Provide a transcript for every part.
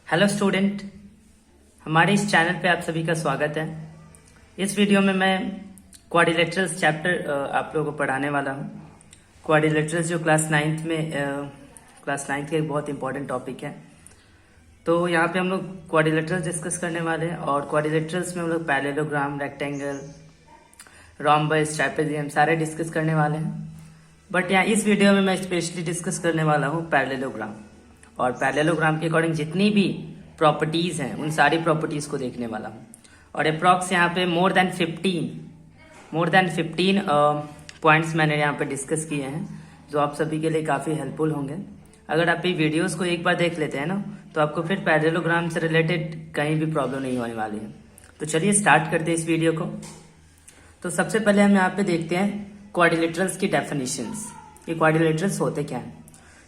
Hello student, हमारे इस channel पे आप सभी का स्वागत है। इस वीडियो में मैं क्वाड्रिलेटरल्स चैप्टर आप लोगों को पढ़ाने वाला हूँ। क्वाड्रिलेटरल्स जो क्लास नाइन्थ का एक बहुत इंपॉर्टेंट टॉपिक है। तो यहाँ पे हम लोग क्वाड्रिलेटरल्स डिस्कस करने वाले हैं और क्वाड्रिलेटरल्स में हम लोग पैरेललोग्राम, रेक्टेंगल, रोम्बस, ट्रापेजियम सारे डिस्कस करने वाले हैं। बट यहाँ इस वीडियो में मैं स्पेशली डिस्कस करने वाला हूँ पैरेललोग्राम, और पैरेललोग्राम के अकॉर्डिंग जितनी भी प्रॉपर्टीज हैं उन सारी प्रॉपर्टीज को देखने वाला हूँ। और अप्रॉक्स यहाँ पे मोर देन 15 पॉइंट्स मैंने यहाँ पे डिस्कस किए हैं जो आप सभी के लिए काफ़ी हेल्पफुल होंगे। अगर आप ये वीडियोस को एक बार देख लेते हैं ना तो आपको फिर पैरेललोग्राम से रिलेटेड कहीं भी प्रॉब्लम नहीं होने वाली है। तो चलिए स्टार्ट करते हैं इस वीडियो को। तो सबसे पहले हम यहाँ पे देखते हैं क्वाड्रिलेटरल्स की डेफिनेशंस। ये क्वाड्रिलेटरल्स होते क्या हैं?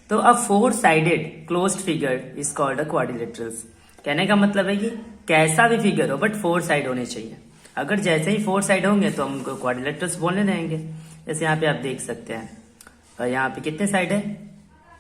तो अ four sided closed figure is called a quadrilaterals. कहने का मतलब है कि कैसा भी फिगर हो बट फोर साइड होने चाहिए। अगर जैसे ही फोर साइड होंगे तो हम उनको क्वाड्रिलेटरल्स बोलने देंगे। जैसे यहाँ पे आप देख सकते हैं, और यहाँ पे कितने साइड है?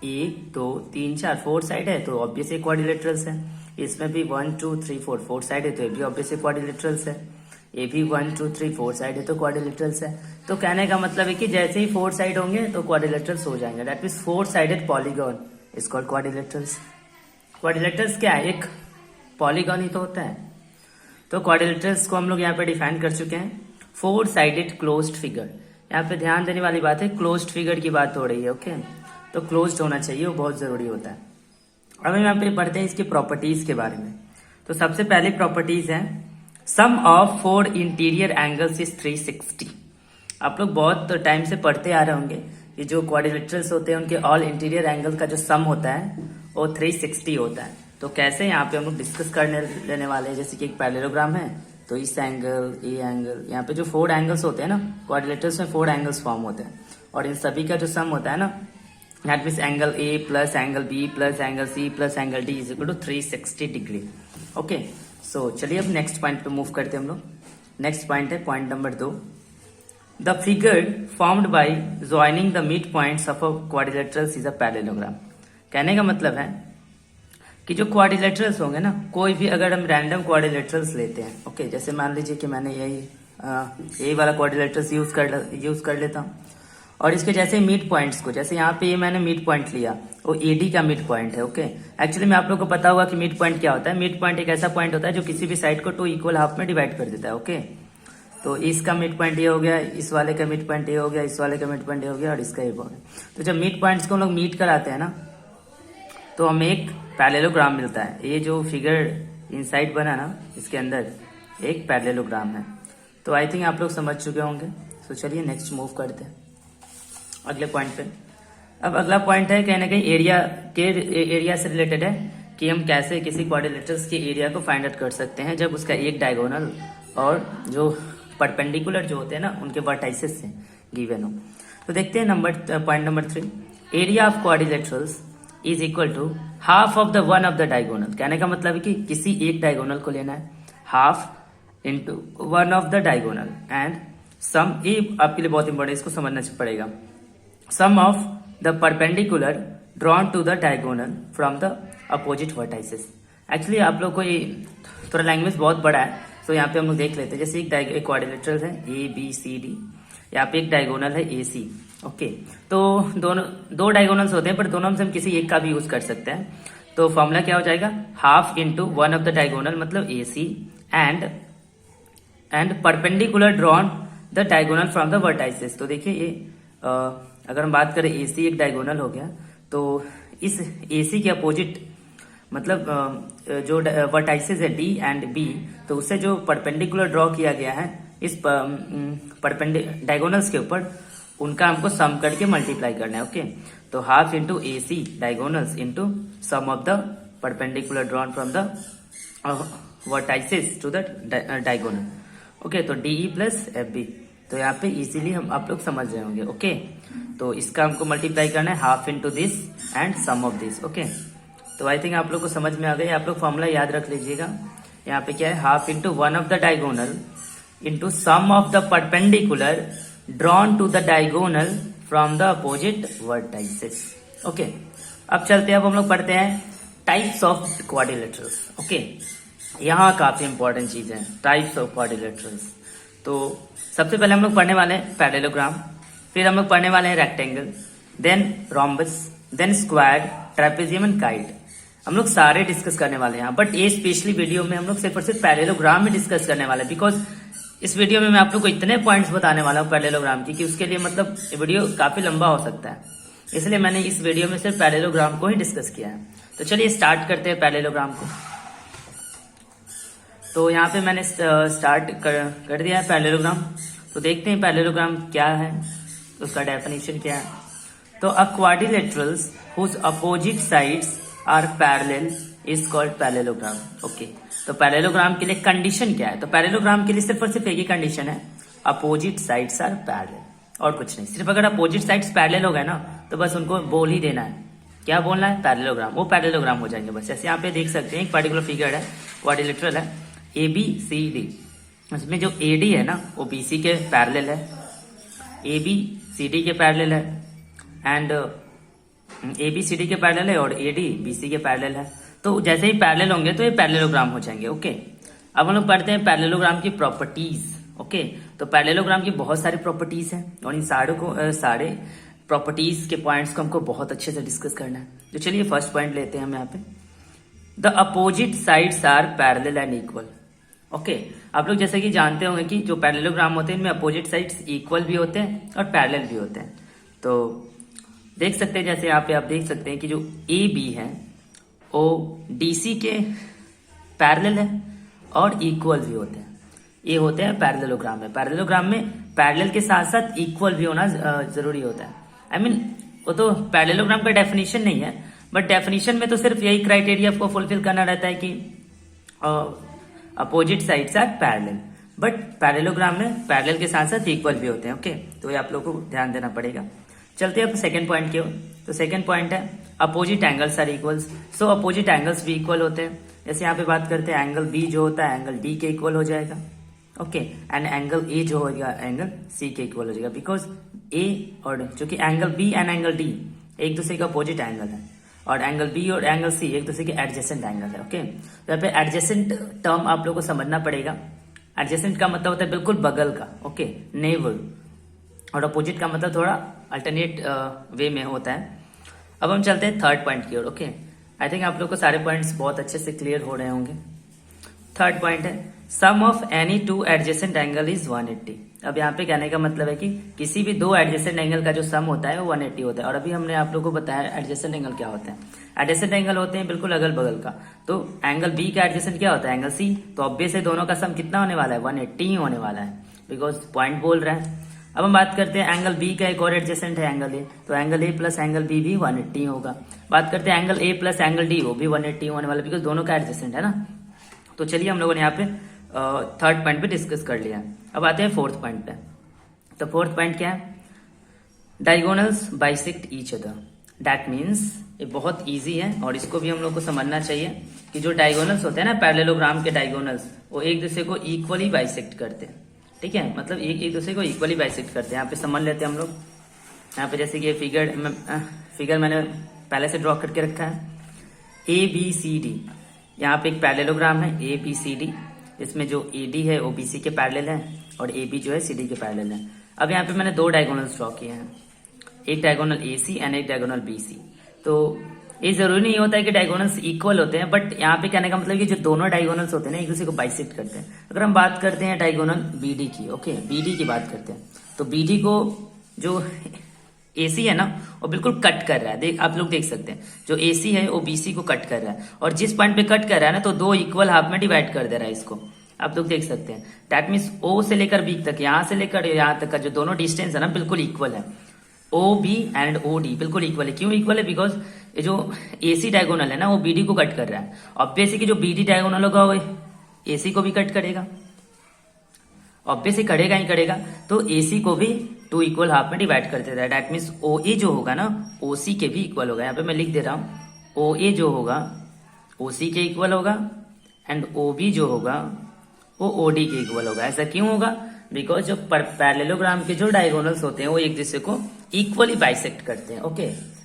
1 2 3 4 4 साइड है, तो ऑब्वियसली क्वाड्रिलेटरल्स है। इसमें भी 1 2 3 4 साइड है, तो ये भी ऑब्वियसली क्वाड्रिलेटरल्स है। ये भी 1 2 3 4 साइड है, तो क्वाड्रिलेटरल्स है। तो कहने का मतलब है कि जैसे ही फोर साइड होंगे तो क्वाड्रिलेटरल्स हो जाएंगे। That means four sided polygon is called quadrilaterals. Quadrilaterals क्या है? एक पॉलीगॉन ही तो होता है। तो क्वाड्रिलेटरल्स को हम लोग यहाँ पे डिफाइन कर चुके हैं। फोर साइडेड क्लोज्ड फिगर, यहाँ पे ध्यान देने वाली बात है, क्लोज्ड फिगर की बात हो रही है। ओके, तो क्लोज्ड होना चाहिए, वो बहुत जरूरी होता है। अब हम यहाँ पे पढ़ते हैं इसकी प्रॉपर्टीज के बारे में। तो सबसे पहली प्रॉपर्टीज है sum of four interior angles is 360। आप लोग बहुत टाइम से पढ़ते आ रहे होंगे, ये जो क्वाड्रिलेटरल्स होते हैं उनके ऑल इंटीरियर एंगल का जो सम होता है वो 360 होता है। तो कैसे यहाँ पे हम लोग डिस्कस करने लेने वाले हैं। जैसे कि एक पैरेललोग्राम है तो इस एंगल, ये एंगल, यहाँ पे जो फोर एंगल्स होते हैं ना, क्वाड्रिलेटरल्स में फोर एंगल्स फॉर्म होते हैं और इन सभी का जो सम होता है ना, that means angle A plus angle B plus angle C plus angle D is equal to 360 degree. Okay, so चलिए अब नेक्स्ट पॉइंट पे मूव करते हैं हम लोग। नेक्स्ट पॉइंट है point number 2। The figure formed by joining the mid points of a quadrilaterals is a parallelogram. कहने का मतलब है कि जो क्वाड्रिलेटरल्स होंगे ना, कोई भी अगर हम रैंडम क्वाड्रिलेटरल्स लेते हैं, ओके, जैसे मान लीजिए कि मैंने यही वाला क्वाड्रिलेटरल्स यूज कर लेता हूँ, और इसके जैसे मिड पॉइंट्स को, जैसे यहाँ पे ये मैंने मिड पॉइंट लिया, वो एडी का मिड पॉइंट है। ओके, एक्चुअली में आप लोग को पता होगा कि मिड पॉइंट क्या होता है। मिड पॉइंट एक ऐसा पॉइंट होता है जो किसी भी साइड को 2 इक्वल हाफ में डिवाइड कर देता है। ओके, तो इसका मिड पॉइंट ये हो गया, इस वाले का मिड पॉइंट ये हो गया, इस वाले का मिड पॉइंट ये हो गया, और इसका ये हो गया। तो जब मिड पॉइंट्स को हम लोग मीट कराते हैं ना तो हमें एक पैरेललोग्राम मिलता है। ये जो फिगर इनसाइड बना ना, इसके अंदर एक पैरेललोग्राम है। तो आई थिंक आप लोग समझ चुके होंगे। तो चलिए नेक्स्ट मूव करते हैं अगले पॉइंट पे। अब अगला पॉइंट है कहने कहीं एरिया से रिलेटेड है कि हम कैसे किसी क्वाड्रिलेटरल्स के एरिया को फाइंड आउट कर सकते हैं जब उसका एक डायगोनल और जो परपेंडिकुलर जो होते हैं ना उनके वर्टाइसेस से गिवन हो। तो देखते हैं point number 3। Area of quadrilaterals is equal to half of the one of the diagonal. कहने का मतलब है कि किसी एक डायगोनल को लेना है, half into one of the diagonal, and sum, ये आपके लिए बहुत इंपॉर्टेंट, इसको समझना पड़ेगा, sum of the perpendicular drawn to the diagonal from the opposite vertices. Actually आप लोग को ये थोड़ा लैंग्वेज बहुत बड़ा है, तो यहाँ पे हम लोग देख लेते हैं। जैसे एक क्वाड्रिलेटरल है ए बी सी डी, यहाँ पे एक डायगोनल है ए सी। ओके, तो दो डायगोनल्स होते हैं पर दोनों में से हम किसी एक का भी यूज कर सकते हैं। तो फॉर्मूला क्या हो जाएगा? Half into one of the diagonal मतलब A C, and perpendicular drawn the diagonal from the vertices. तो देखिए ये अगर हम बात करें ए सी एक डायगोनल हो गया, तो इस ए सी के अपोजिट मतलब जो वर्टाइसेस है डी एंड बी, तो उससे जो परपेंडिकुलर ड्रॉ किया गया है इस डायगोनल्स के ऊपर, उनका हमको सम करके मल्टीप्लाई करना है। ओके, तो half into A C diagonals into sum of the perpendicular drawn from the vertices to the diagonal. Okay, तो डीई प्लस एफ बी। तो यहाँ पे इजीली हम आप लोग समझ रहे होंगे। ओके, तो इसका हमको मल्टीप्लाई करना है half into this and sum of this. Okay, तो आई थिंक आप लोग को समझ में आ गई। आप लोग फॉर्मूला याद रख लीजिएगा। यहाँ पे क्या है? Half into one of the diagonal into sum of the perpendicular drawn to the diagonal from the opposite vertices. Okay, अब चलते हैं, अब हम लोग पढ़ते हैं टाइप्स ऑफ क्वाड्रिलेटरल्स। ओके, यहाँ काफी इंपॉर्टेंट चीज है, टाइप्स ऑफ क्वाड्रिलेटरल्स। तो सबसे पहले हम लोग पढ़ने वाले हैं पैरेललोग्राम, फिर हम लोग पढ़ने वाले हैं rectangle, then rhombus, then square, trapezium and kite. हम लोग सारे डिस्कस करने वाले हैं, बट ये स्पेशली वीडियो में हम लोग सिर्फ और सिर्फ पैरेललोग्राम में डिस्कस करने वाले हैं, बिकॉज इस वीडियो में मैं आप लोग को इतने पॉइंट्स बताने वाला हूँ पैरेललोग्राम की कि उसके लिए मतलब वीडियो काफी लंबा हो सकता है, इसलिए मैंने इस वीडियो में सिर्फ पैरेललोग्राम को ही डिस्कस किया है। तो चलिए स्टार्ट करते हैं पैरेललोग्राम को। तो यहाँ पे मैंने स्टार्ट कर दिया है पैरेललोग्राम। तो देखते हैं पैरेललोग्राम क्या है, उसका डेफिनेशन क्या है। तो a quadrilaterals whose opposite sides are parallel is called parallelogram. Okay, तो पैरेललोग्राम के लिए कंडीशन क्या है? तो पैरेललोग्राम के लिए सिर्फ और सिर्फ एक ही कंडीशन है, अपोजिट साइड्स आर पैरेलल, और कुछ नहीं। सिर्फ अगर अपोजिट साइड्स पैरेलल हो गए ना तो बस उनको बोल ही देना है। क्या बोलना है? पैरेललोग्राम, वो पैरेललोग्राम हो जाएंगे बस। जैसे यहाँ पे देख सकते हैं एक पर्टिकुलर फिगर है, क्वाड्रिलेटरल है ABCD, इसमें जो AD है ना वो BC के पैरेलल है, AB CD के पैरेलल है, एंड AB CD के पैरेलल है और AD BC के पैरेलल है। तो जैसे ही पैरेलल होंगे तो ये पैरेललोग्राम हो जाएंगे। ओके, अब हम लोग पढ़ते हैं पैरेललोग्राम की प्रॉपर्टीज। ओके, तो पैरेललोग्राम की बहुत सारी प्रॉपर्टीज हैं और इन सारे प्रॉपर्टीज के पॉइंट्स को हमको बहुत अच्छे से डिस्कस करना है। तो चलिए फर्स्ट पॉइंट लेते हैं हम यहाँ पे, the opposite sides are parallel and equal. Okay, आप लोग जैसे कि जानते होंगे कि जो पैरेललोग्राम होते हैं इनमें अपोजिट साइड्स इक्वल भी होते हैं और पैरेलल भी होते हैं। तो देख सकते हैं, जैसे यहाँ पे आप देख सकते हैं कि जो AB है वो DC के पैरेलल है और इक्वल भी होते हैं। ये होते हैं पैरेललोग्राम में। पैरेललोग्राम में पैरेलल के साथ साथ इक्वल भी होना जरूरी होता है। आई मीन वो तो पैरेललोग्राम का डेफिनेशन नहीं है, बट डेफिनेशन में तो सिर्फ यही क्राइटेरिया आपको फुलफिल करना रहता है कि opposite sides are parallel, but parallelogram में पैरेलल के साथ साथ इक्वल भी होते हैं। ओके, तो ये आप लोगों को ध्यान देना पड़ेगा। चलते हैं अब सेकंड पॉइंट की ओर। तो सेकंड पॉइंट है opposite angles are equals. So opposite angles भी इक्वल होते हैं। जैसे यहाँ पे बात करते हैं, एंगल B जो होता है एंगल D के इक्वल हो जाएगा। ओके, एंड एंगल A जो होगा एंगल C के इक्वल हो जाएगा, बिकॉज A और चूंकि angle B and angle D एक दूसरे का अपोजिट एंगल है और एंगल B और एंगल C एक दूसरे के एडजेसेंट एंगल है। ओके, तो यहाँ पे एडजेसेंट टर्म आप लोग को समझना पड़ेगा। एडजेसेंट का मतलब होता है बिल्कुल बगल का, ओके, नेबर, और अपोजिट का मतलब थोड़ा अल्टरनेट वे में होता है। अब हम चलते हैं थर्ड पॉइंट की ओर। ओके, आई थिंक आप लोग को सारे पॉइंट्स बहुत अच्छे से क्लियर हो रहे होंगे। थर्ड पॉइंट है sum of any two adjacent angle is 180। अब यहाँ पे कहने का मतलब है कि किसी भी दो एडजेसेंट एंगल का जो सम होता है वो 180 होता है। और अभी हमने आप लोगों को बताया एडजेसेंट एंगल क्या होते हैं। एडजेसेंट एंगल होते हैं बिल्कुल अगल बगल का। तो एंगल B का एडजेसेंट क्या होता है? Angle C। तो ऑब्वियस है दोनों का सम कितना होने वाला है? 180 ही होने वाला है, बिकॉज पॉइंट बोल रहा है। अब हम बात करते हैं एंगल B का एक और एडजेसेंट है एंगल A। तो angle A plus angle B भी 180 होगा। बात करते हैं angle A plus angle D, वो भी 180 होने वाला, बिकॉज दोनों का एडजेसेंट है ना। तो चलिए हम लोगों ने यहाँ पे थर्ड पॉइंट पे डिस्कस कर लिया। अब आते हैं फोर्थ पॉइंट पे। तो फोर्थ पॉइंट क्या है? Diagonals bisect each other. That means ये बहुत इजी है और इसको भी हम लोग को समझना चाहिए कि जो डायगोनल्स होते हैं ना पैरेललोग्राम के डायगोनल्स, वो एक दूसरे को इक्वली बाइसेक्ट करते हैं। ठीक है, मतलब एक दूसरे को इक्वली बाइसेक्ट करते हैं। यहाँ पे समझ लेते हैं हम लोग। यहाँ पे जैसे कि फिगर मैंने पहले से ड्रॉ करके रखा है, ABCD। यहाँ पे एक पैरेललोग्राम है ABCD, इसमें जो AD है वो BC के पैरेलल है और AB जो है CD के पैरेलल है। अब यहाँ पे मैंने दो डायगोनल्स ड्रॉ किए हैं, एक डायगोनल AC एंड एक डायगोनल BC। तो ये जरूरी नहीं होता है कि डायगोनल्स इक्वल होते हैं, बट यहाँ पे कहने का मतलब कि जो दोनों डायगोनल्स होते हैं ना एक दूसरे को बाइसेक्ट करते हैं। अगर हम बात करते हैं डायगोनल BD की, ओके, BD की बात करते हैं, तो BD को जो AC है ना वो बिल्कुल कट कर रहा है। आप लोग देख सकते हैं जो AC है वो BC को कट कर रहा है, और जिस पॉइंट पे कट कर रहा है ना तो दो इक्वल हाफ में डिवाइड कर दे रहा है इसको। आप लोग देख सकते हैं, दैट मीन्स O से लेकर B तक, यहाँ से लेकर यहाँ तक का जो दोनों डिस्टेंस है ना बिल्कुल इक्वल है। OB एंड OD बिल्कुल इक्वल है। क्यों इक्वल है? बिकॉज ये जो AC डायगोनल है ना वो BD को कट कर रहा है। ऑब्वियसली जो BD डायगोनल होगा वो AC को भी कट करेगा, ऑब्वियसली करेगा ही करेगा। तो AC को भी टू इक्वल हाफ में डिवाइड कर देता है। दैट मीन्स OA जो होगा ना OC के भी इक्वल होगा। यहाँ पे मैं लिख दे रहा हूँ, OA जो होगा OC के इक्वल होगा एंड OB जो होगा वो OD के इक्वल होगा। ऐसा क्यों होगा? बिकॉज जो पैरेललोग्राम के जो डायगोनल्स होते हैं वो एक दूसरे को इक्वली बाइसेक्ट करते हैं। ओके,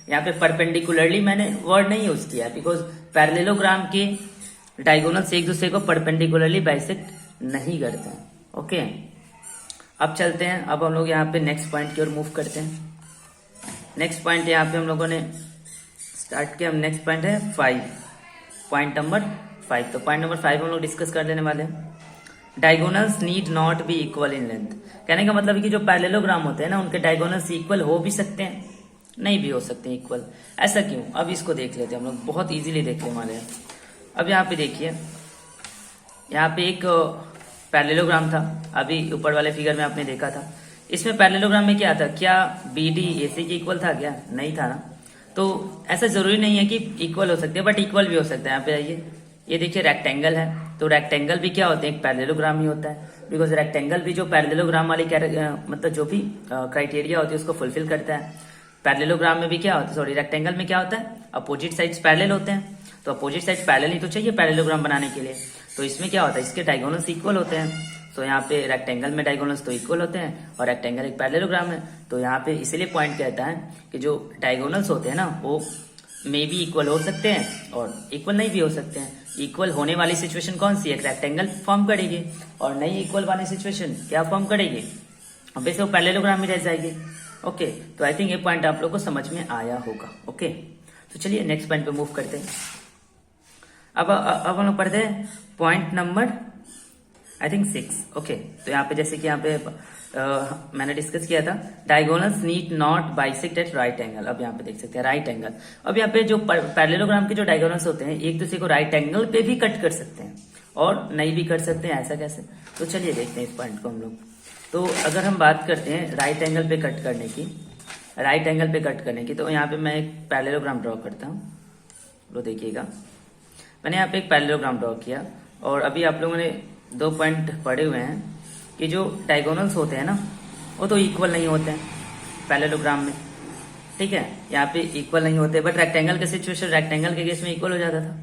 यहाँ पे परपेंडिकुलरली मैंने वर्ड नहीं यूज किया बिकॉज पैरेललोग्राम के डायगोनल्स एक दूसरे को परपेंडिकुलरली बाइसेक्ट नहीं करते हैं। ओके, अब चलते हैं, अब हम लोग यहाँ पे नेक्स्ट पॉइंट की ओर मूव करते हैं। नेक्स्ट पॉइंट यहाँ पे हम लोगों ने स्टार्ट किया। नेक्स्ट पॉइंट है 5, पॉइंट नंबर 5। तो पॉइंट नंबर 5 हम लोग डिस्कस कर लेने वाले हैं। Diagonals need not be equal in length. कहने का मतलब है कि जो पैरेललोग्राम होते हैं ना, उनके डायगोनल्स इक्वल हो भी सकते हैं, नहीं भी हो सकते हैं इक्वल। ऐसा क्यों? अब इसको देख लेते हैं हम लोग, बहुत इजीली देखने वाले हैं। अब यहाँ पे देखिए, यहाँ पे एक पैरेललोग्राम था, अभी ऊपर वाले फिगर में आपने देखा था। इसमें पैरेललोग्राम में क्या था? क्या BD AC के इक्वल था क्या? नहीं था ना। तो ऐसा जरूरी नहीं है कि इक्वल हो सकते हैं, बट इक्वल भी हो सकता है। यहाँ पे आइए, ये देखिए रेक्टेंगल है, तो रेक्टेंगल भी क्या होते हैं? एक पैरेललोग्राम ही होता है, बिकॉज रेक्टेंगल भी जो पैरेललोग्राम वाली मतलब जो भी क्राइटेरिया होती है उसको फुलफिल करता है। पैरेललोग्राम में भी क्या होता है, सॉरी रेक्टेंगल में क्या होता है? अपोजिट साइड्स पैरेलल होते हैं, तो अपोजिट साइड्स पैरेलल ही तो चाहिए पैरेललोग्राम बनाने के लिए। तो इसमें क्या होता है? इसके डायगोनल्स इक्वल होते हैं। तो यहाँ पे रेक्टेंगल में डायगोनल्स तो इक्वल होते हैं, और रेक्टेंगल एक पैरेललोग्राम है, तो यहाँ पे इसीलिए पॉइंट कहता है कि जो डायगोनल्स होते हैं ना, वो मे भी इक्वल हो सकते हैं और इक्वल नहीं भी हो सकते हैं। इक्वल होने वाली सिचुएशन कौन सी है? एक रेक्टेंगल फॉर्म करेगी, और नहीं इक्वल वाली सिचुएशन क्या फॉर्म करेगी? अब वैसे वो पैरेललोग्राम में रह जाएगी। ओके, तो आई थिंक ये पॉइंट आप लोग को समझ में आया होगा। ओके, तो चलिए नेक्स्ट पॉइंट पे मूव करते हैं। अब हम लोग पढ़ते हैं point number I think 6। Okay, तो यहाँ पे जैसे कि यहाँ पे मैंने डिस्कस किया था, diagonals need not bisect at right angle. अब यहाँ पे देख सकते हैं राइट एंगल। अब यहाँ पे जो पैरेललोग्राम के जो डायगोनल्स होते हैं, एक दूसरे को राइट एंगल पे भी कट कर सकते हैं और नहीं भी कर सकते हैं। ऐसा कैसे? तो चलिए देखते हैं इस पॉइंट को हम लोग। तो अगर हम बात करते हैं राइट एंगल पे कट करने की, राइट एंगल पे कट करने की, तो यहाँ पे मैं एक पैरेललोग्राम ड्रॉ करता हूँ। तो देखिएगा, मैंने यहाँ पे एक पैरेललोग्राम ड्रॉ किया, और अभी आप लोगों ने 2 पॉइंट पढ़े हुए हैं कि जो डायगोनल्स होते हैं ना, वो तो इक्वल नहीं होते हैं पैरेललोग्राम में। ठीक है, यहाँ पे इक्वल नहीं होते, बट रेक्टेंगल के सिचुएशन, रेक्टेंगल के केस में इक्वल हो जाता था।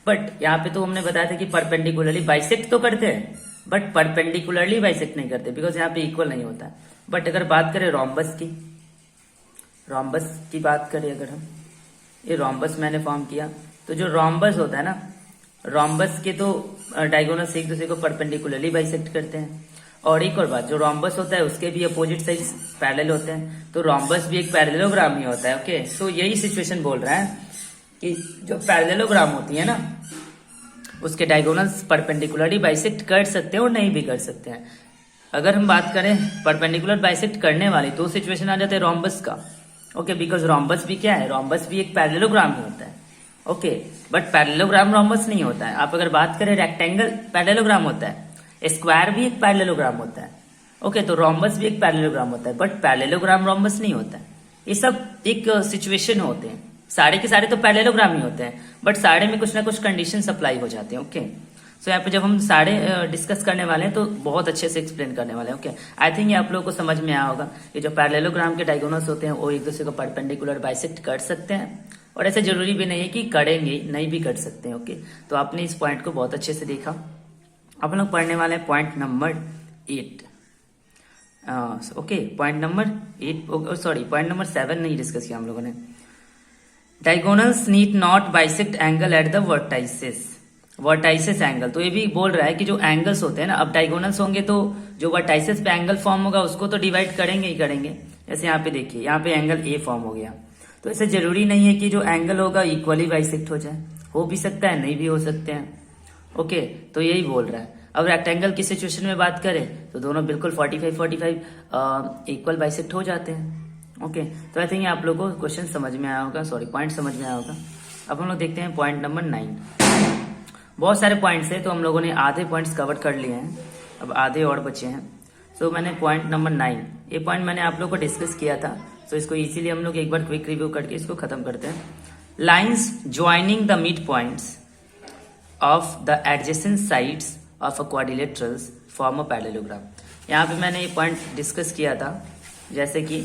बट यहाँ पे तो हमने बताया था कि परपेंडिकुलरली बाइसेक्ट तो करते हैं, बट परपेंडिकुलरली बाइसेक्ट नहीं करते, बिकॉज यहाँ पे इक्वल नहीं होता है। बट अगर बात करें रोम्बस की बात करें, अगर हम ये रोम्बस मैंने फॉर्म किया, तो जो रोम्बस होता है ना, रोम्बस के तो डायगोनल्स एक दूसरे को परपेंडिकुलरली बाइसेक्ट करते हैं। और एक और बात, जो रोम्बस होता है उसके भी अपोजिट साइड्स पैरेलल होते हैं, तो रोम्बस भी एक पैरेललोग्राम ही होता है। ओके, सो यही सिचुएशन बोल रहा है कि जो पैरेललोग्राम होती है ना, उसके डायगोनल्स परपेंडिकुलरली बाइसेक्ट कर सकते हैं और नहीं भी कर सकते हैं। अगर हम बात करें परपेंडिकुलर बाइसेक्ट करने वाली, तो सिचुएशन आ जाता है रोम्बस का। ओके, बिकॉज रोम्बस भी क्या है? रोम्बस भी एक पैरेललोग्राम ही होता है। ओके, बट पैरेललोग्राम रोम्बस नहीं होता है। आप अगर बात करें रेक्टेंगल पैरेललोग्राम होता है, स्क्वायर भी एक पैरेललोग्राम होता है। ओके, तो रोम्बस भी एक पैरेललोग्राम होता है, बट पैरेललोग्राम रोम्बस नहीं होता है। ये सब एक सिचुएशन होते हैं, सारे के सारे तो पैरेललोग्राम ही होते हैं, बट सारे में कुछ ना कुछ कंडीशन अप्लाई हो जाते हैं। ओके, सो यहाँ पे जब हम सारे डिस्कस करने वाले हैं तो बहुत अच्छे से एक्सप्लेन करने वाले हैं। ओके, आई थिंक ये आप लोगों को समझ में आया होगा कि जो पैरेललोग्राम के डायगोनल्स होते हैं वो एक दूसरे को परपेंडिकुलर बाइसेक्ट कर सकते हैं, और ऐसे जरूरी भी नहीं है कि करेंगे, नहीं भी कर सकते हैं। ओके, तो आपने इस पॉइंट को बहुत अच्छे से देखा। अब हम लोग पढ़ने वाले हैं point number 8। Okay, point number 8, sorry point number 7 नहीं डिस्कस किया हम लोगों ने। Diagonals need not bisect angle at the vertices angle. तो ये भी बोल रहा है कि जो एंगल्स होते हैं ना, अब डायगोनल्स होंगे तो जो वर्टाइसिस पे एंगल फॉर्म होगा उसको तो डिवाइड करेंगे ही करेंगे। जैसे यहाँ पे देखिए, यहाँ पे एंगल ए फॉर्म हो गया, तो ऐसे जरूरी नहीं है कि जो एंगल होगा इक्वली बाइसेक्ट हो जाए, हो भी सकता है, नहीं भी हो सकते हैं। ओके, तो यही बोल रहा है। अब रेक्टेंगल की सिचुएशन में बात करें तो दोनों बिल्कुल 45-45 इक्वल बाइसेक्ट हो जाते हैं। ओके, तो आई थिंक आप लोगों को क्वेश्चन समझ में आया होगा, सॉरी पॉइंट समझ में आया होगा। अब हम लोग देखते हैं पॉइंट नंबर 9। बहुत सारे पॉइंट्स है, तो हम लोगों ने आधे पॉइंट्स कवर कर लिए हैं, अब आधे और बचे हैं। सो मैंने पॉइंट नंबर 9, ये पॉइंट मैंने आप लोग को डिस्कस किया था, तो इसको इसीलिए हम लोग एक बार क्विक रिव्यू करके इसको खत्म करते हैं। Lines joining the mid points of the adjacent sides of a quadrilaterals form a parallelogram. यहाँ पे मैंने ये पॉइंट डिस्कस किया था, जैसे कि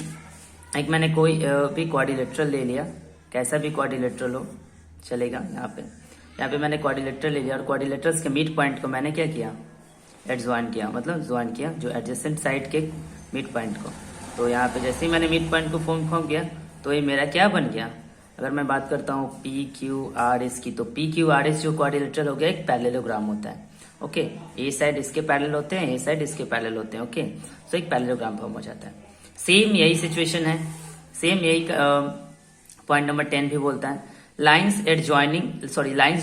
एक मैंने कोई भी क्वाड्रिलेटरल ले लिया, कैसा भी क्वाड्रिलेटरल हो चलेगा। यहाँ पे मैंने क्वाड्रिलेटरल ले लिया, और क्वाड्रिलेटरल्स के मिड पॉइंट को मैंने क्या किया? ज्वाइन किया, मतलब ज्वाइन किया जो एडजेसेंट साइड के मिड पॉइंट को। तो यहाँ पे जैसे ही मैंने मिड पॉइंट को फॉर्म किया, तो ये मेरा क्या बन गया? अगर मैं बात करता हूँ पी क्यू आर एस की, तो पी क्यू आर एस जो क्वाड्रिलेटरल हो गया एक पैरेललोग्राम होता है। ओके, ए साइड इसके पैरेलल होते हैं, ए साइड इसके पैरेलल होते हैं। ओके, सो एक पैरेललोग्राम फॉर्म हो जाता है। सेम यही सिचुएशन है, सेम यही पॉइंट नंबर 10 भी बोलता है lines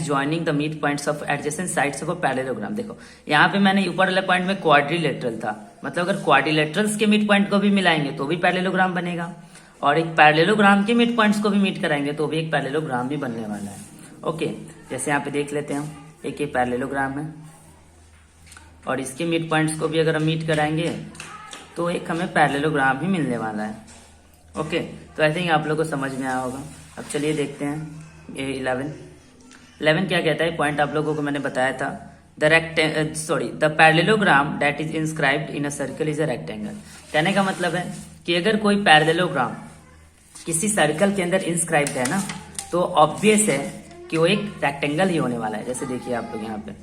joining the mid points of adjacent sides of a parallelogram. देखो यहाँ पे मैंने ऊपर वाले पॉइंट में क्वाड्रिलेटरल था, मतलब अगर क्वाड्रिलेटरल्स के मिड पॉइंट को भी मिलाएंगे तो भी पैरेललोग्राम बनेगा, और एक पैरेललोग्राम के मिड पॉइंट्स को भी मीट कराएंगे तो भी एक पैरेललोग्राम भी बनने वाला है। ओके, जैसे यहाँ पे देख लेते हैं हम, एक ये पैरेललोग्राम है और इसके मिड पॉइंट्स को भी अगर हम मीट कराएंगे तो एक हमें पैरेललोग्राम ही मिलने वाला है। ओके, तो आई थिंक आप लोग को समझ में आया होगा। अब चलिए देखते हैं ये 11 क्या कहता है। पॉइंट आप लोगों को मैंने बताया था, the parallelogram that is inscribed in a circle is a rectangle. कहने का मतलब है कि अगर कोई पैरेललोग्राम किसी सर्कल के अंदर इंस्क्राइब्ड है ना, तो ऑब्वियस है कि वो एक रेक्टेंगल ही होने वाला है। जैसे देखिए आप लोग यहाँ पे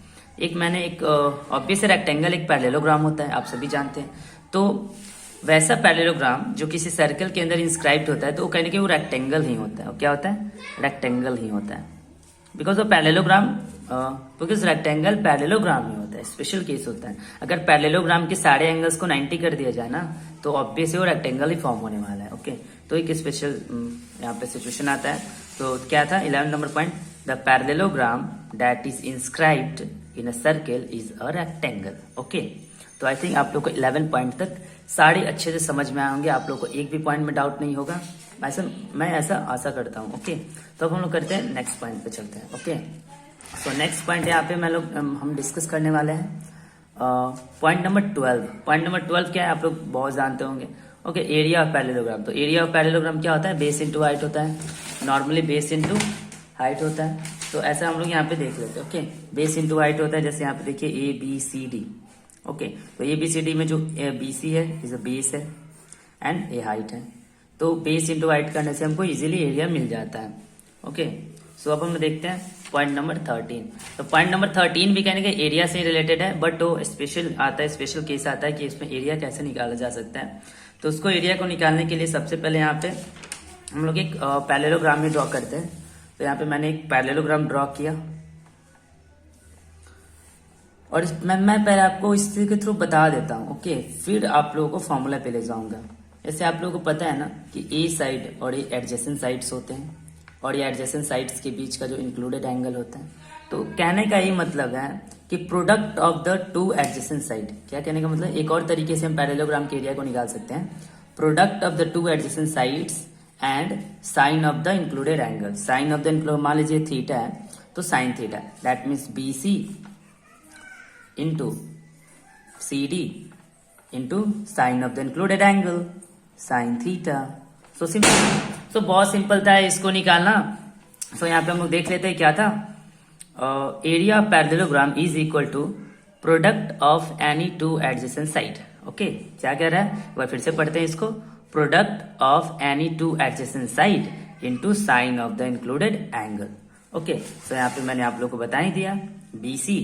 एक ऑब्वियस रेक्टेंगल एक पैरेललोग्राम होता है, आप सभी जानते हैं। तो वैसा पैरेललोग्राम जो किसी सर्कल के अंदर इंस्क्राइब्ड होता है तो वो कहने के वो रेक्टेंगल ही होता है। क्या होता है? रेक्टेंगल ही होता है, बिकॉज वो पैरेललोग्राम बिकॉज रेक्टेंगल पैरेललोग्राम ही होता है, स्पेशल केस होता है। अगर पैरेललोग्राम के सारे एंगल्स को 90 कर दिया जाए ना तो ऑब्वियस वो रेक्टेंगल ही फॉर्म होने वाला है। ओके, तो एक स्पेशल यहाँ पे सिचुएशन आता है। तो क्या था 11 number point, the parallelogram that is inscribed in a circle is a rectangle. Okay, तो आई थिंक आप लोग को 11 पॉइंट तक सारे अच्छे से समझ में आए होंगे, आप लोग को एक भी पॉइंट में डाउट नहीं होगा, मैं ऐसा आशा करता हूँ। ओके, तो अब हम लोग करते हैं नेक्स्ट पॉइंट पे चलते हैं। ओके, सो नेक्स्ट पॉइंट यहाँ पे हम डिस्कस करने वाले हैं पॉइंट नंबर 12। पॉइंट नंबर 12 क्या है आप लोग बहुत जानते होंगे। Okay, area of parallelogram. तो एरिया ऑफ पैरेललोग्राम क्या होता है? बेस इंटू हाइट होता है, नॉर्मली बेस इंटू हाइट होता है। तो ऐसा हम लोग यहाँ पे देख लेते हैं। ओके, बेस इंटू हाइट होता है, जैसे यहाँ पे देखिए ABCD। ओके, तो ABCD में जो BC है इज बेस है एंड ए हाइट है, तो बेस इंटू हाइट करने से हमको इजीली एरिया मिल जाता है। ओके, सो अब हम देखते हैं पॉइंट नंबर 13। तो पॉइंट नंबर 13 भी कहने का एरिया से रिलेटेड है, बट वो स्पेशल केस आता है कि इसमें एरिया कैसे निकाला जा सकता है। तो उसको एरिया को निकालने के लिए सबसे पहले यहाँ पे हम लोग एक पैरेललोग्राम में ड्रॉ करते हैं। तो यहाँ पे मैंने एक पैरेललोग्राम ड्रॉ किया और मैं पहले आपको इसके के थ्रू बता देता हूँ। ओके, फिर आप लोगों को फॉर्मूला पे ले जाऊंगा। जैसे आप लोगों को पता है ना कि ए साइड और ये एडजेसेंट साइड्स होते हैं, और ये एडजेसेंट साइड्स के बीच का जो इंक्लूडेड एंगल होता है। तो कहने का ये मतलब है कि product of the two adjacent side. क्या कहने का मतलब, एक और तरीके से हम पैरेललोग्राम के एरिया को निकाल सकते हैं, product of the two adjacent sides and sine of the included angle. Sine of the include, मान लीजिए थीटा है तो sine theta, that means BC into CD into sine of the included angle sine theta. So simple, so बहुत simple था इसको निकालना। सो यहाँ पे हम लोग देख लेते हैं क्या था। Area of parallelogram is equal to product of any two adjacent side. Okay, क्या कह रहा है, एक बार फिर से पढ़ते हैं इसको, product of any two adjacent side into sine of the included angle. Okay, so यहाँ पे मैंने आप लोग को बता ही दिया, BC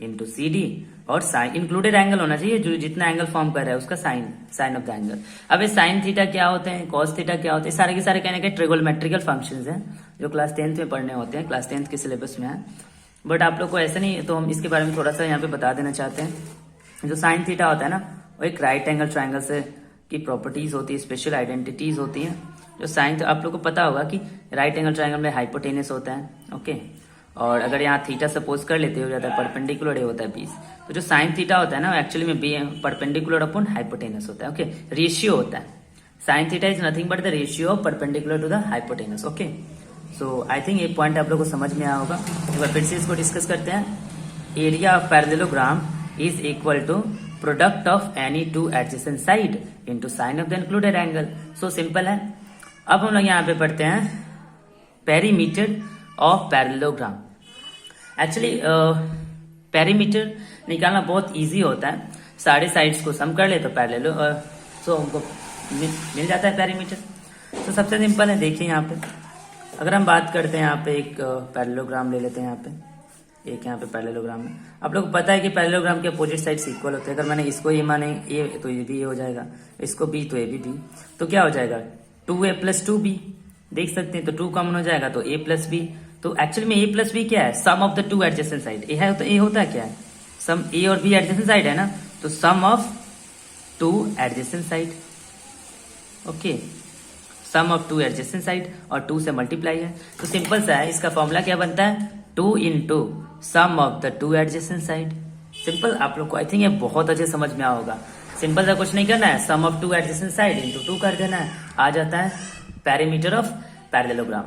इंटू CD और साइन इंक्लूडेड एंगल होना चाहिए, जो जितना एंगल फॉर्म कर रहा है उसका साइन ऑफ द एंगल। अब ये साइन थीटा क्या होते हैं, कॉस थीटा क्या होते हैं, सारे के सारे कहने के ट्रिगोनोमेट्रिकल फंक्शंस हैं जो क्लास 10th में पढ़ने होते हैं, क्लास 10th के सिलेबस में है। बट आप लोग को ऐसा नहीं, तो हम इसके बारे में थोड़ा सा यहाँ पे बता देना चाहते हैं। जो साइन थीटा होता है ना, वो एक राइट एंगल ट्राइंगल से की प्रॉपर्टीज होती है, स्पेशल आइडेंटिटीज होती हैं। जो साइन, तो आप लोग को पता होगा कि राइट एंगल ट्राइंगल में हाइपोटेनस होता है। ओके, और अगर यहाँ थीटा सपोज कर लेते हो जाता है परपेंडिकुलर, ये होता है 20। तो जो साइन थीटा होता है ना, एक्चुअली में परपेंडिकुलर अपॉन हाइपोटेनस होता है। ओके, रेशियो होता है। Sine theta is nothing but the ratio of perpendicular to the hypotenuse. Okay, so I think ये पॉइंट आप लोग को समझ में आया होगा। एक बार फिर से इसको डिस्कस करते हैं। Area of parallelogram is equal to product of any two adjacent side into sine of the included angle. So simple है। अब हम लोग यहाँ पे पढ़ते हैं perimeter of parallelogram. Actually perimeter निकालना बहुत इजी होता है, सारे साइड्स को सम कर ले तो पैरेलल सो हमको मिल जाता है पेरीमीटर। तो सबसे सिंपल है, देखिए यहाँ पे अगर हम बात करते हैं, यहाँ पे एक पैरेललोग्राम ले लेते हैं। यहाँ पे एक यहाँ पे पैरेललोग्राम है, आप लोग को पता है कि पैरेललोग्राम के अपोजिट साइड्स इक्वल होते हैं। अगर मैंने इसको ए माने ए तो ये भी ए हो जाएगा, इसको B तो ये भी B, तो क्या हो जाएगा 2A + 2B। देख सकते हैं, तो 2 कॉमन हो जाएगा तो a प्लस बी। तो एक्चुअली में a प्लस बी क्या है, sum of the two adjacent side. A होता क्या है, सम a और b एडजेसेंट साइड है ना, तो sum of two adjacent side. Okay, sum of two adjacent side और 2 से मल्टीप्लाई है, तो सिंपल सा है, इसका फॉर्मूला क्या बनता है, 2 into sum of the two adjacent side. Simple, आप लोग को आई थिंक ये बहुत अच्छे समझ में होगा। सिंपल सा कुछ नहीं करना है, sum of two adjacent side into 2 कर देना है, आ जाता है पेरीमीटर ऑफ पैरेललोग्राम।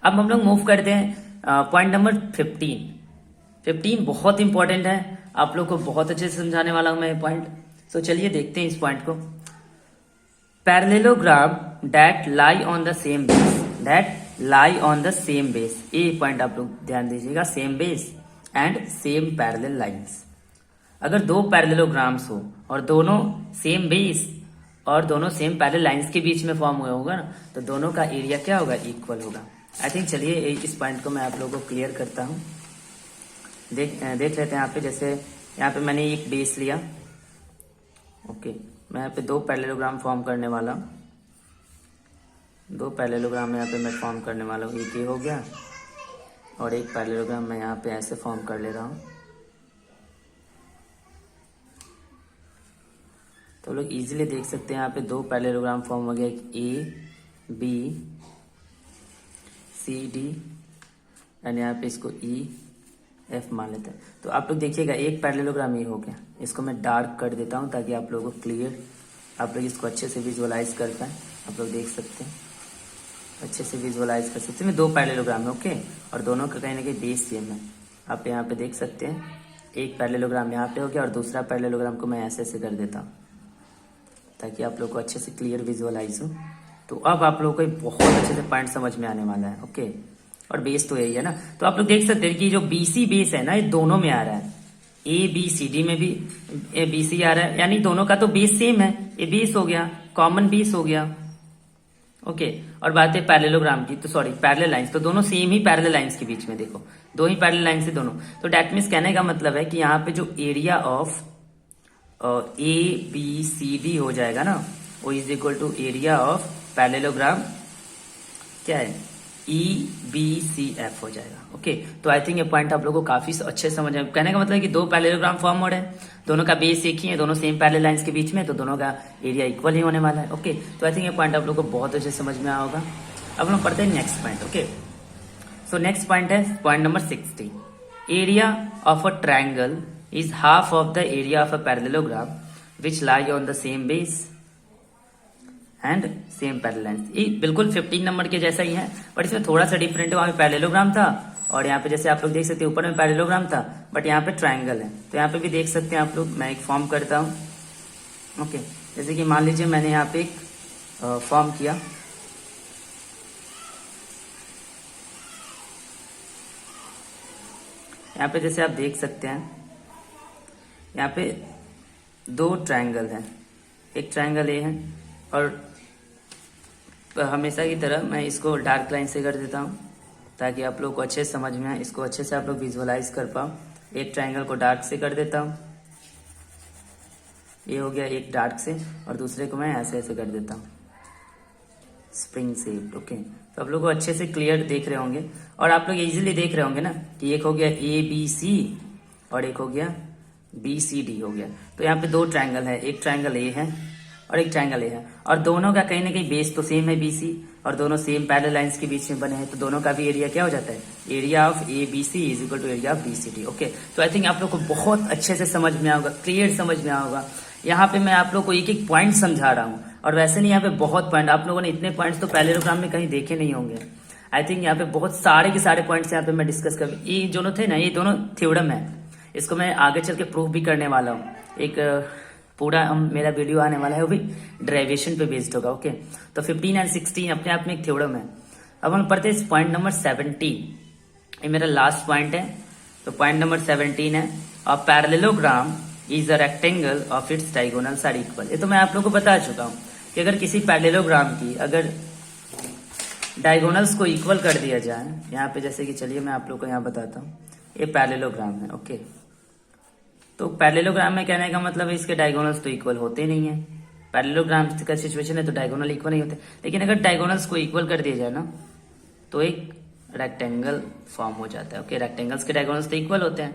अब हम लोग मूव करते हैं पॉइंट नंबर 15 बहुत इंपॉर्टेंट है, आप लोग को बहुत अच्छे से समझाने वाला हूं मैं ये पॉइंट। सो चलिए देखते हैं इस पॉइंट को। Parallelogram that lie on the same base, that lie on the same base, ये पॉइंट आप लोग ध्यान दीजिएगा, same base and same parallel lines. अगर दो पैरेललोग्राम्स हो और दोनों सेम बेस और दोनों सेम पैरेलल लाइंस के बीच में फॉर्म हुआ होगा ना, तो दोनों का एरिया क्या होगा, इक्वल होगा। आई थिंक चलिए इस पॉइंट को मैं आप लोगों को क्लियर करता हूँ। देख लेते हैं यहाँ पे, जैसे यहाँ पे मैंने एक बेस लिया। ओके, मैं यहाँ पे 2 पैरेललोग्राम फॉर्म करने वाला हूँ, 2 पैरेललोग्राम यहाँ पे मैं फॉर्म करने वाला हूँ। एक ये हो गया और एक पैरेललोग्राम मैं यहाँ पे ऐसे फॉर्म कर ले रहा हूँ। तो लोग इजीली देख सकते हैं यहाँ पे 2 पैरेललोग्राम फॉर्म हो गया, A B C D and यहाँ पे इसको ई एफ मान लेते हैं। तो आप लोग देखिएगा एक पैरेललोग्राम ये हो गया, इसको मैं डार्क कर देता हूँ ताकि आप लोगों को क्लियर, आप लोग इसको अच्छे से विजुअलाइज कर पाए। आप लोग देख सकते हैं, अच्छे से विजुअलाइज कर सकते हैं। 2 पैरेललोग्राम है, ओके, और दोनों का कहीं ना कहीं बेस सेम है। आप यहाँ पे देख सकते हैं, एक पैरेललोग्राम यहाँ पे हो गया और दूसरा पैरेललोग्राम को मैं ऐसे कर देता हूँ ताकि आप लोग को अच्छे से क्लियर विजुअलाइज हो। तो अब आप लोगों को बहुत अच्छे से पॉइंट समझ में आने वाला है। ओके, और बेस तो यही है ना, तो आप लोग देख सकते हैं कि जो बीसी बेस है ना, ये दोनों में आ रहा है, ए बी सी डी में भी बीसी आ रहा है, यानी दोनों का तो बेस सेम है, ये बेस हो गया, कॉमन बेस हो गया। ओके, और बात है पैरेललोग्राम की, तो सॉरी पैरेलल लाइंस, तो दोनों सेम ही पैरेलल लाइंस के बीच में, देखो 2 ही पैरेलल लाइंस है दोनों। तो डैट मीन्स कहने का मतलब है कि यहाँ पे जो area of A B C D हो जाएगा ना, वो is equal to area of parallelogram क्या है, ई बी सी एफ हो जाएगा। ओके, तो आई थिंक ये पॉइंट आप लोगों को काफी अच्छे समझ में, कहने का मतलब है कि 2 पैरेललोग्राम फॉर्म हो रहे हैं, दोनों का बेस एक ही है, दोनों सेम पैरेलल लाइंस के बीच में, तो दोनों का एरिया इक्वल ही होने वाला है। ओके, तो आई थिंक ये पॉइंट आप लोगों को बहुत अच्छे समझ में आया होगा। अब हम पढ़ते हैं next point. Okay, so next point है point number 60, area of a triangle is half of the area of a parallelogram which lie on the same base and same parallel lines। ये बिल्कुल 15 नंबर के जैसा ही है, but इसमें थोड़ा सा different है। वहां पे पैरेललोग्राम था और यहाँ पे जैसे आप लोग देख सकते हैं ऊपर में पैरेललोग्राम था, बट यहाँ पे ट्रायंगल है। तो यहाँ पे भी देख सकते हैं आप लोग, मैं एक फॉर्म करता हूँ। ओके, जैसे कि मान लीजिए मैंने यहाँ पे एक फॉर्म किया, यहाँ पे जैसे आप देख सकते हैं, यहाँ पे 2 ट्रायंगल हैं, एक ट्रायंगल ए है और हमेशा की तरह मैं इसको डार्क लाइन से कर देता हूँ ताकि आप लोग को अच्छे से समझ में आए, इसको अच्छे से आप लोग विजुअलाइज कर पाओ। एक ट्रायंगल को डार्क से कर देता हूँ, ये हो गया एक डार्क से, और दूसरे को मैं ऐसे ऐसे कर देता हूँ स्प्रिंग शेप। ओके, तो आप लोग को अच्छे से क्लियर देख रहे होंगे और आप लोग इजीली देख रहे होंगे ना कि एक हो गया ए बी सी और एक हो गया बी सी डी हो गया। तो यहाँ पे 2 ट्रायंगल है, एक ट्रायंगल ए है और एक ट्रायंगल ए है, और दोनों का कहीं ना कहीं बेस तो सेम है बी सी, और दोनों सेम पैरेलल लाइंस के बीच में बने हैं, तो दोनों का भी एरिया क्या हो जाता है, area of A B C is equal to area of B C D. Okay, तो आई थिंक आप लोग को बहुत अच्छे से समझ में आएगा, क्लियर समझ में आएगा। यहाँ पे मैं आप लोग को एक एक पॉइंट समझा रहा हूँ, और वैसे नहीं यहाँ पे बहुत पॉइंट, आप लोगों ने इतने पॉइंट्स तो पैरेललोग्राम में कहीं देखे नहीं होंगे। आई थिंक यहाँ पे बहुत सारे के सारे पॉइंट्स यहाँ पे मैं डिस्कस कर, ये दोनों थे ना, ये दोनों थ्योरम है, इसको मैं आगे चल के प्रूफ भी करने वाला हूँ। एक पूरा मेरा वीडियो आने वाला है, वो भी डेरिवेशन पे बेस्ड होगा। ओके, तो 15 एंड 16 अपने आप में एक थ्योरम है। अब हम पढ़ते हैं पॉइंट नंबर 17, ये मेरा लास्ट पॉइंट है। तो पॉइंट नंबर 17 है, a parallelogram is a rectangle of its diagonals are equal. ये तो मैं आप लोगों को बता चुका हूँ कि अगर किसी पैरेललोग्राम की अगर डायगोनल्स को इक्वल कर दिया जाए, यहाँ पे जैसे कि चलिए मैं आप लोग को यहाँ बताता हूँ, ये पैरेललोग्राम है। ओके, तो पैरेललोग्राम में कहने का मतलब है इसके डायगोनल्स तो इक्वल होते नहीं है, पैरेललोग्राम का सिचुएशन है तो डायगोनल इक्वल नहीं होते, लेकिन अगर डायगोनल्स को इक्वल कर दिया जाए ना तो एक रेक्टेंगल फॉर्म हो जाता है। ओके, रेक्टेंगल्स के डायगोनल्स तो इक्वल होते हैं,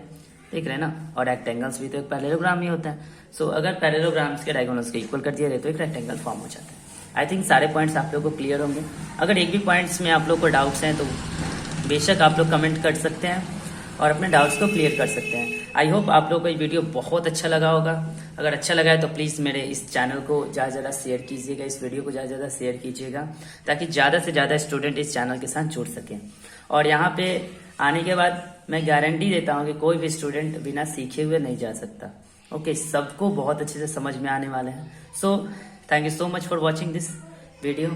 देख रहे हैं ना, और रेक्टेंगल्स भी तो एक पैरेललोग्राम ही होता है। सो अगर पैरेललोग्राम्स के डायगोनल्स को इक्वल कर दिया जाए तो एक रेक्टेंगल फॉर्म हो जाता है। आई थिंक सारे पॉइंट्स आप लोगों को क्लियर होंगे। अगर एक भी पॉइंट्स में आप लोग को डाउट्स हैं तो बेशक आप लोग कमेंट कर सकते हैं और अपने डाउट्स को क्लियर कर सकते हैं। आई होप आप लोगों को ये वीडियो बहुत अच्छा लगा होगा। अगर अच्छा लगा है तो प्लीज़ मेरे इस चैनल को ज़्यादा से ज़्यादा शेयर कीजिएगा, इस वीडियो को ज़्यादा से ज़्यादा शेयर कीजिएगा ताकि ज़्यादा से ज़्यादा स्टूडेंट इस चैनल के साथ जुड़ सकें। और यहाँ पे आने के बाद मैं गारंटी देता हूँ कि कोई भी स्टूडेंट बिना सीखे हुए नहीं जा सकता। ओके, सबको बहुत अच्छे से समझ में आने वाले हैं। So thank you so much for watching this video.